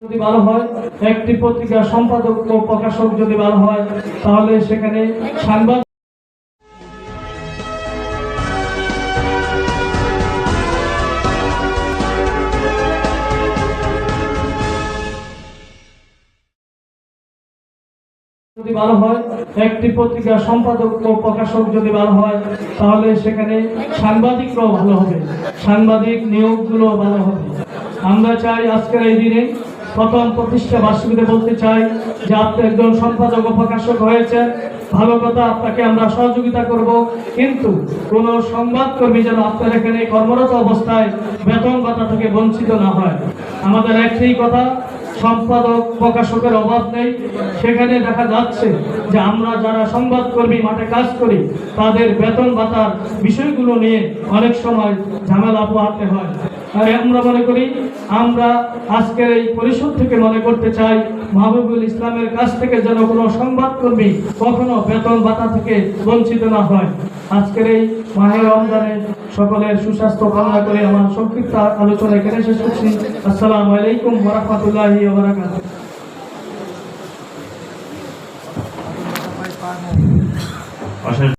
যদি ভালো হয়, একটি পত্রিকার সম্পাদক ও প্রকাশক যদি ভালো হয়, তাহলে সেখানে সাংবাদিক যদি ভালো হয়, একটি পত্রিকার সম্পাদক ও প্রকাশক যদি ভালো হয়, তাহলে সেখানে সাংবাদিকরাও ভালো হবে, সাংবাদিক নিয়োগগুলো ভালো হবে। আমরা চাই আজকের এই দিনে প্রথম প্রতিষ্ঠা বার্ষিকীতে বলতে চাই যে আপনি একজন সম্পাদক ও প্রকাশক হয়েছেন, ভালো কথা, আপনাকে আমরা সহযোগিতা করব, কিন্তু কোনো সংবাদকর্মী যেন আপনার এখানে কর্মরত অবস্থায় বেতন ভাতা থেকে বঞ্চিত না হয়। আমাদের একটাই কথা, সম্পাদক প্রকাশকের অভাব নেই। সেখানে দেখা যাচ্ছে যে আমরা যারা সংবাদকর্মী মাঠে কাজ করি, তাদের বেতন ভাতার বিষয়গুলো নিয়ে অনেক সময় ঝামেলা পোহাতে হয়। তাই আমরা মনে করি, আমরা আজকের এই পরিষদ থেকে মনে করতে চাই, মাহবুবুল ইসলামের কাছ থেকে যেন কোনো সংবাদকর্মী কখনো বেতন ভাতা থেকে বঞ্চিত না হয়। আজকের এই মাহে রমজানে সকলের সুস্বাস্থ্য কামনা করে আমার সংক্ষিপ্ত আলোচনা এখানে শেষ করছি। আসসালামু আলাইকুম ওয়া রাহমাতুল্লাহি ওয়া বারাকাতুহু।